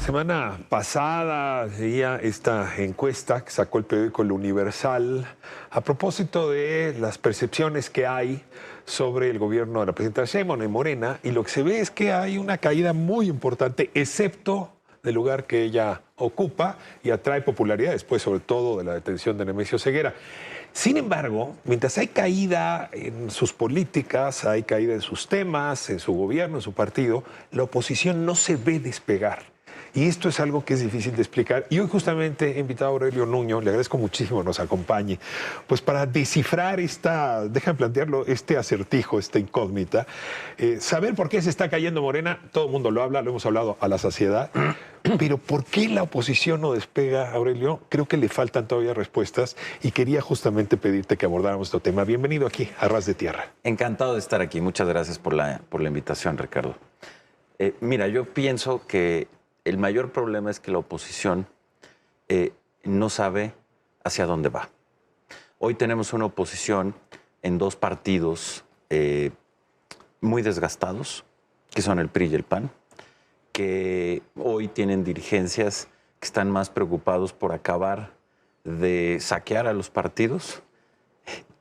semana pasada leía esta encuesta que sacó el periódico El Universal a propósito de las percepciones que hay sobre el gobierno de la presidenta Sheinbaum y Morena, y lo que se ve es que hay una caída muy importante, excepto del lugar que ella ocupa y atrae popularidad después, sobre todo, de la detención de Nemesio Ceguera. Sin embargo, mientras hay caída en sus políticas, hay caída en sus temas, en su gobierno, en su partido, la oposición no se ve despegar. Y esto es algo que es difícil de explicar. Y hoy justamente he invitado a Aurelio Nuño, le agradezco muchísimo que nos acompañe, pues para descifrar déjame plantearlo, este acertijo, esta incógnita, saber por qué se está cayendo Morena. Todo el mundo lo habla, lo hemos hablado a la saciedad, pero ¿por qué la oposición no despega, Aurelio? Creo que le faltan todavía respuestas y quería justamente pedirte que abordáramos este tema. Bienvenido aquí a Ras de Tierra. Encantado de estar aquí. Muchas gracias por la invitación, Ricardo. Mira, yo pienso que el mayor problema es que la oposición no sabe hacia dónde va. Hoy tenemos una oposición en dos partidos muy desgastados, que son el PRI y el PAN, que hoy tienen dirigencias que están más preocupados por acabar de saquear a los partidos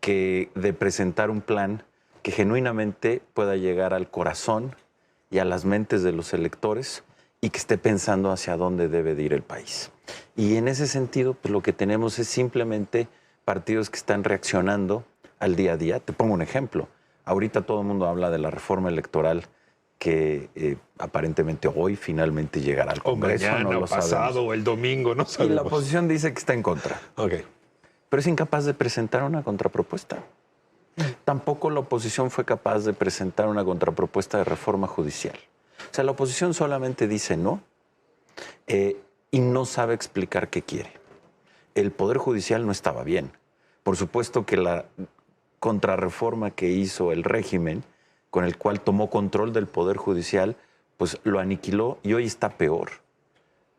que de presentar un plan que genuinamente pueda llegar al corazón y a las mentes de los electores y que esté pensando hacia dónde debe de ir el país. Y en ese sentido, pues lo que tenemos es simplemente partidos que están reaccionando al día a día. Te pongo un ejemplo. Ahorita todo el mundo habla de la reforma electoral que aparentemente hoy finalmente llegará al Congreso. O mañana, no lo o pasado, sabemos. o el domingo, no sabemos. Y la oposición dice que está en contra. Ok. Pero es incapaz de presentar una contrapropuesta. Tampoco la oposición fue capaz de presentar una contrapropuesta de reforma judicial. O sea, la oposición solamente dice no y no sabe explicar qué quiere. El Poder Judicial no estaba bien. Por supuesto que la contrarreforma que hizo el régimen, con el cual tomó control del Poder Judicial, pues lo aniquiló y hoy está peor.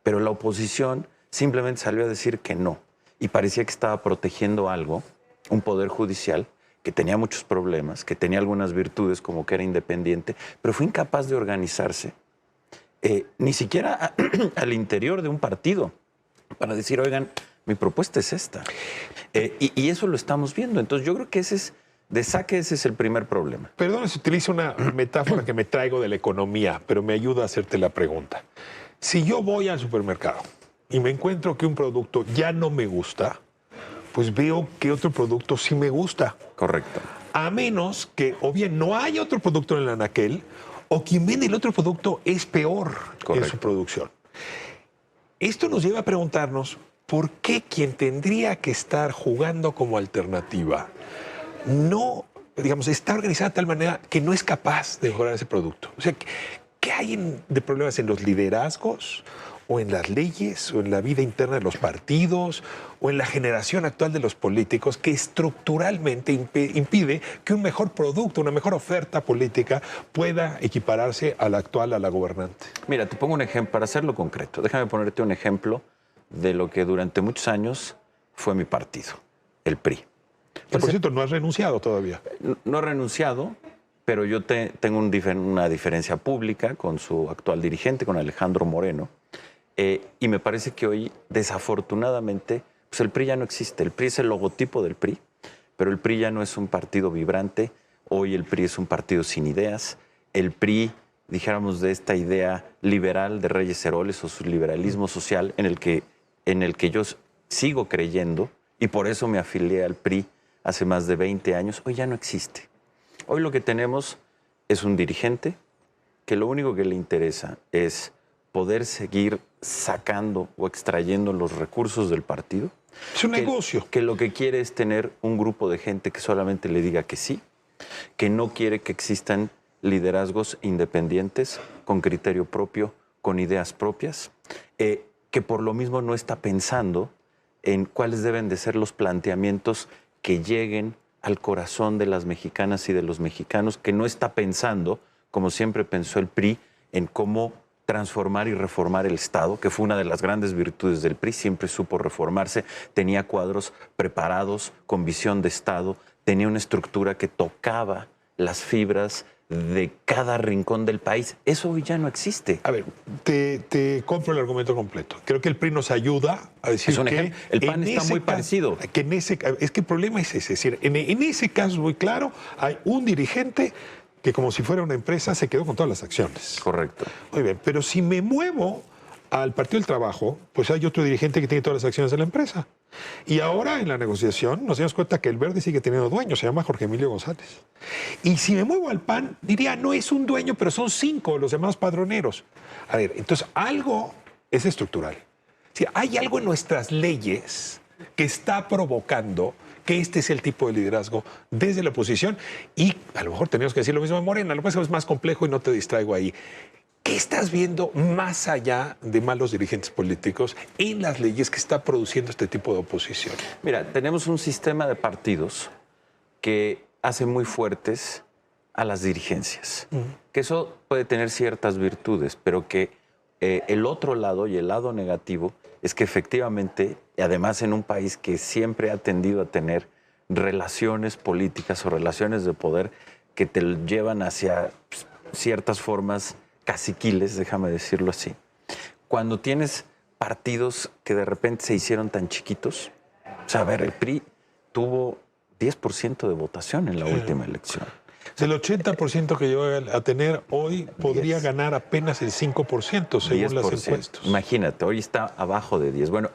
Pero la oposición simplemente salió a decir que no. Y parecía que estaba protegiendo algo, un Poder Judicial que tenía muchos problemas, que tenía algunas virtudes como que era independiente, pero fue incapaz de organizarse, ni siquiera al interior de un partido, para decir, oigan, mi propuesta es esta. Y eso lo estamos viendo. Entonces yo creo que ese es el primer problema. Perdón si utilizo una metáfora que me traigo de la economía, pero me ayuda a hacerte la pregunta. Si yo voy al supermercado y me encuentro que un producto ya no me gusta, pues veo que otro producto sí me gusta. Correcto. A menos que o bien no hay otro producto en el anaquel, o quien vende el otro producto es peor en su producción. Esto nos lleva a preguntarnos por qué quien tendría que estar jugando como alternativa no, digamos, está organizada de tal manera que no es capaz de mejorar ese producto. O sea, ¿qué hay de problemas en los liderazgos, o en las leyes, o en la vida interna de los partidos, o en la generación actual de los políticos, que estructuralmente impide que un mejor producto, una mejor oferta política pueda equipararse a la actual, a la gobernante? Mira, te pongo un ejemplo, para hacerlo concreto. Déjame ponerte un ejemplo de lo que durante muchos años fue mi partido, el PRI. Que, por cierto, no has renunciado todavía. No he renunciado, pero yo tengo una diferencia pública con su actual dirigente, con Alejandro Moreno. Y me parece que hoy, desafortunadamente, pues el PRI ya no existe. El PRI es el logotipo del PRI, pero el PRI ya no es un partido vibrante. Hoy el PRI es un partido sin ideas. El PRI, dijéramos, de esta idea liberal de Reyes Heroles o su liberalismo social en el que yo sigo creyendo, y por eso me afilié al PRI hace más de 20 años, hoy ya no existe. Hoy lo que tenemos es un dirigente que lo único que le interesa es poder seguir sacando o extrayendo los recursos del partido. Es un negocio. Que lo que quiere es tener un grupo de gente que solamente le diga que sí, que no quiere que existan liderazgos independientes, con criterio propio, con ideas propias, que por lo mismo no está pensando en cuáles deben de ser los planteamientos que lleguen al corazón de las mexicanas y de los mexicanos, que no está pensando, como siempre pensó el PRI, en cómo transformar y reformar el Estado, que fue una de las grandes virtudes del PRI, siempre supo reformarse, tenía cuadros preparados, con visión de Estado, tenía una estructura que tocaba las fibras de cada rincón del país. Eso hoy ya no existe. A ver, te compro el argumento completo. Creo que el PRI nos ayuda a decir Es un que ejemplo. El PAN está muy parecido. Que es que el problema es ese. Es decir, en ese caso es muy claro, hay un dirigente que como si fuera una empresa se quedó con todas las acciones. Correcto. Muy bien, pero si me muevo al Partido del Trabajo, pues hay otro dirigente que tiene todas las acciones de la empresa. Y ahora en la negociación nos dimos cuenta que el Verde sigue teniendo dueño, se llama Jorge Emilio González. Y si me muevo al PAN, diría, no es un dueño, pero son 5 los demás padroneros. A ver, entonces algo es estructural. Si hay algo en nuestras leyes que está provocando que este es el tipo de liderazgo desde la oposición, y a lo mejor tenemos que decir lo mismo de Morena, lo que pasa es que es más complejo y no te distraigo ahí. ¿Qué estás viendo más allá de malos dirigentes políticos en las leyes que está produciendo este tipo de oposición? Mira, tenemos un sistema de partidos que hace muy fuertes a las dirigencias. Que eso puede tener ciertas virtudes, pero que el otro lado y el lado negativo es que efectivamente, además en un país que siempre ha tendido a tener relaciones políticas o relaciones de poder que te llevan hacia ciertas formas caciquiles, déjame decirlo así. Cuando tienes partidos que de repente se hicieron tan chiquitos, o sea, a ver, el PRI tuvo 10% de votación en la última elección. Del 80% que llegó a tener, hoy podría ganar apenas el 5% según 10%. las encuestas. Imagínate, hoy está abajo de 10. Bueno,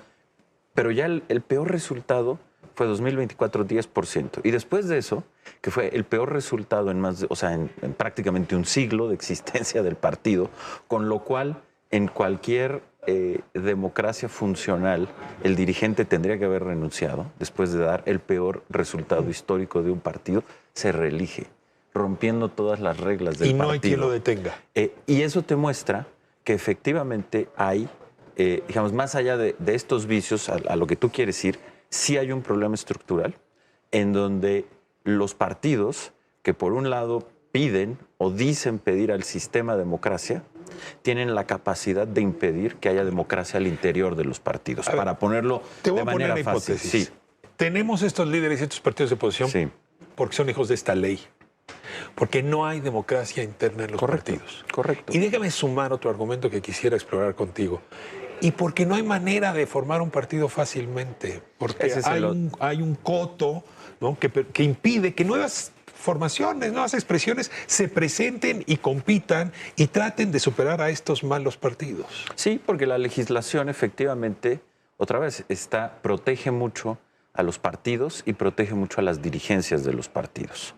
pero ya el peor resultado fue 2024, 10%. Y después de eso, que fue el peor resultado en más de, o sea, en prácticamente un siglo de existencia del partido, con lo cual en cualquier democracia funcional el dirigente tendría que haber renunciado después de dar el peor resultado histórico de un partido, se reelige, rompiendo todas las reglas del partido. Y no hay quien lo detenga. Y eso te muestra que efectivamente hay, digamos, más allá de estos vicios, a lo que tú quieres ir, sí hay un problema estructural en donde los partidos que por un lado piden o dicen pedir al sistema democracia, tienen la capacidad de impedir que haya democracia al interior de los partidos. Ver, para ponerlo te voy de a poner manera una fácil. hipótesis. Sí. Tenemos estos líderes y estos partidos de oposición Sí. porque son hijos de esta ley. Porque no hay democracia interna en los partidos. Correcto. Y déjame sumar otro argumento que quisiera explorar contigo. Y porque no hay manera de formar un partido fácilmente. Porque hay un coto, ¿no? que impide que nuevas formaciones, nuevas expresiones se presenten y compitan y traten de superar a estos malos partidos. Sí, porque la legislación efectivamente, otra vez, protege mucho a los partidos y protege mucho a las dirigencias de los partidos.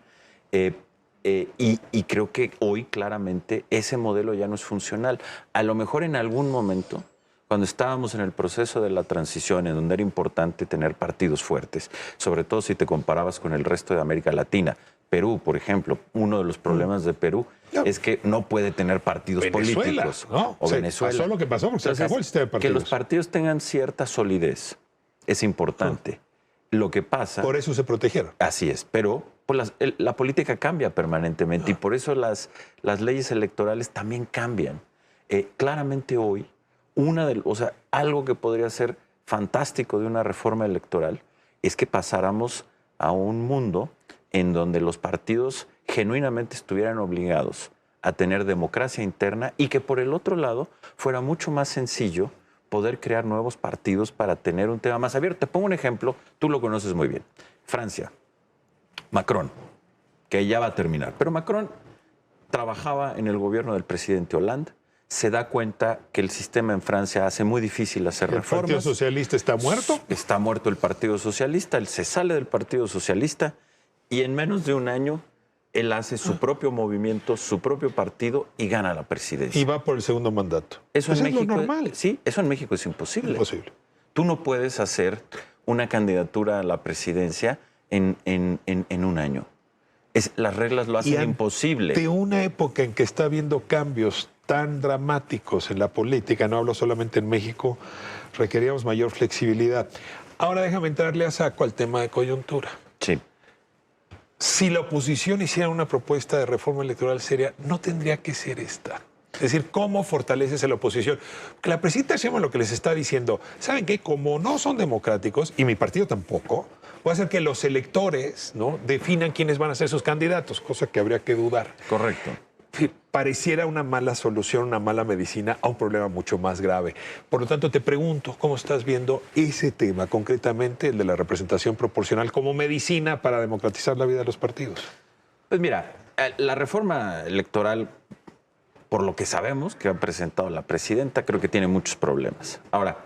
Y creo que hoy claramente ese modelo ya no es funcional. A lo mejor en algún momento, cuando estábamos en el proceso de la transición, en donde era importante tener partidos fuertes, sobre todo si te comparabas con el resto de América Latina. Perú, por ejemplo, uno de los problemas de Perú es que no puede tener partidos políticos. ¿No? O Venezuela. Pasó lo que pasó porque se acabó el sistema de partidos. Que los partidos tengan cierta solidez es importante. Lo que pasa... Por eso se protegieron. Así es, pero pues, la política cambia permanentemente y por eso las leyes electorales también cambian. Claramente hoy, algo que podría ser fantástico de una reforma electoral es que pasáramos a un mundo en donde los partidos genuinamente estuvieran obligados a tener democracia interna y que por el otro lado fuera mucho más sencillo poder crear nuevos partidos para tener un tema más abierto. Te pongo un ejemplo, tú lo conoces muy bien. Francia, Macron, que ya va a terminar. Pero Macron trabajaba en el gobierno del presidente Hollande, se da cuenta que el sistema en Francia hace muy difícil hacer reformas. ¿El Partido Socialista está muerto? Está muerto el Partido Socialista, él se sale del Partido Socialista y en menos de un año él hace su propio movimiento, su propio partido y gana la presidencia. Y va por el segundo mandato. Eso en México, es lo normal. Sí, eso en México es imposible. Imposible. Tú no puedes hacer una candidatura a la presidencia en un año. Las reglas lo hacen imposible. De una época en que está habiendo cambios tan dramáticos en la política, no hablo solamente en México, requeríamos mayor flexibilidad. Ahora déjame entrarle a saco al tema de coyuntura. Sí. Si la oposición hiciera una propuesta de reforma electoral seria, no tendría que ser esta. Es decir, ¿cómo fortaleces a la oposición? Porque la presidenta Sheinbaum lo que les está diciendo, ¿saben qué? Como no son democráticos, y mi partido tampoco, va a hacer que los electores, ¿no?, definan quiénes van a ser sus candidatos, cosa que habría que dudar. Correcto. Pareciera una mala solución, una mala medicina a un problema mucho más grave. Por lo tanto, te pregunto, ¿cómo estás viendo ese tema, concretamente el de la representación proporcional como medicina para democratizar la vida de los partidos? Pues mira, la reforma electoral, por lo que sabemos que ha presentado la presidenta, creo que tiene muchos problemas. Ahora,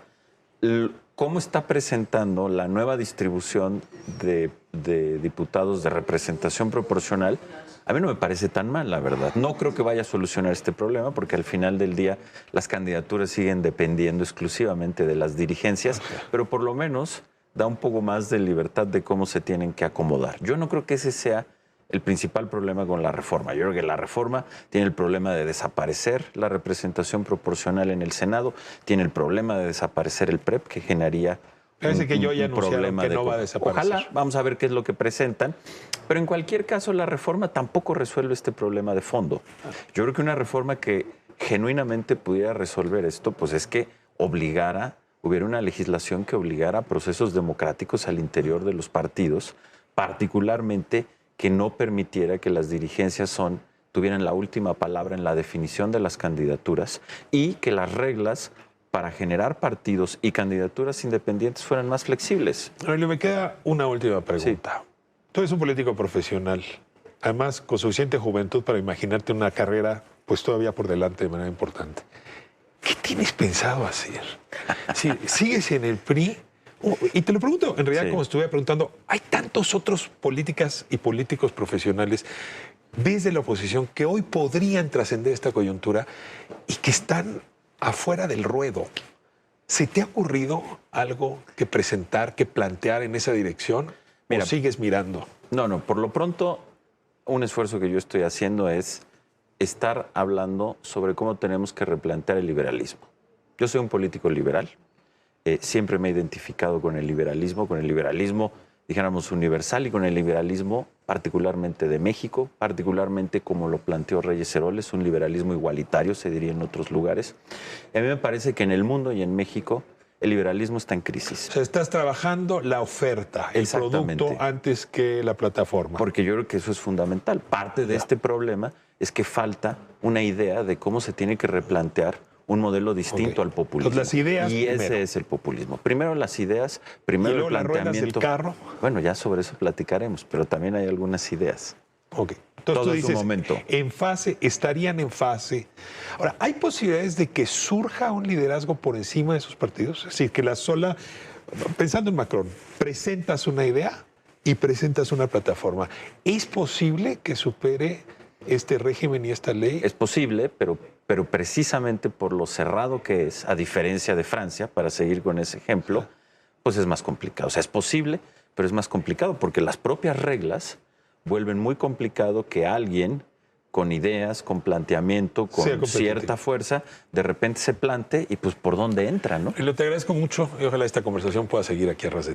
¿cómo está presentando la nueva distribución de diputados de representación proporcional? A mí no me parece tan mal, la verdad. No creo que vaya a solucionar este problema porque al final del día las candidaturas siguen dependiendo exclusivamente de las dirigencias, pero por lo menos da un poco más de libertad de cómo se tienen que acomodar. Yo no creo que ese sea el principal problema con la reforma. Yo creo que la reforma tiene el problema de desaparecer la representación proporcional en el Senado, tiene el problema de desaparecer el PREP, que generaría Parece que yo ya anunciaron que no va a desaparecer. Ojalá, vamos a ver qué es lo que presentan. Pero en cualquier caso, la reforma tampoco resuelve este problema de fondo. Yo creo que una reforma que genuinamente pudiera resolver esto, pues es que hubiera una legislación que obligara a procesos democráticos al interior de los partidos, particularmente que no permitiera que las dirigencias tuvieran la última palabra en la definición de las candidaturas y que las reglas para generar partidos y candidaturas independientes fueran más flexibles. Aurelio, me queda una última pregunta. Sí. Tú eres un político profesional, además con suficiente juventud para imaginarte una carrera pues todavía por delante de manera importante. ¿Qué tienes pensado hacer? Si sigues en el PRI, y te lo pregunto en realidad como estuve preguntando, hay tantos otros políticas y políticos profesionales desde la oposición que hoy podrían trascender esta coyuntura y que están afuera del ruedo. ¿Se te ha ocurrido algo que presentar, que plantear en esa dirección? Mira, ¿o sigues mirando? No, por lo pronto, un esfuerzo que yo estoy haciendo es estar hablando sobre cómo tenemos que replantear el liberalismo. Yo soy un político liberal, siempre me he identificado con el liberalismo, dijéramos, universal y con el liberalismo particularmente de México, particularmente como lo planteó Reyes Heroles, un liberalismo igualitario, se diría en otros lugares. Y a mí me parece que en el mundo y en México el liberalismo está en crisis. O sea, estás trabajando la oferta, el producto antes que la plataforma. Porque yo creo que eso es fundamental. Parte de este problema es que falta una idea de cómo se tiene que replantear un modelo distinto al populismo. Entonces, las ideas y primero. Ese es el populismo. Primero las ideas, primero ¿y luego el planteamiento. las ruedas del carro? Bueno, ya sobre eso platicaremos, pero también hay algunas ideas. Ok. Entonces todo tú dices, su momento. estarían en fase. Ahora, ¿hay posibilidades de que surja un liderazgo por encima de esos partidos? Es decir, que pensando en Macron, presentas una idea y presentas una plataforma. ¿Es posible que supere este régimen y esta ley? Es posible, pero precisamente por lo cerrado que es, a diferencia de Francia, para seguir con ese ejemplo, pues es más complicado. O sea, es posible, pero es más complicado porque las propias reglas vuelven muy complicado que alguien con ideas, con planteamiento, con cierta fuerza, de repente se plante y pues por dónde entra, ¿no? Y te agradezco mucho y ojalá esta conversación pueda seguir aquí a Ras de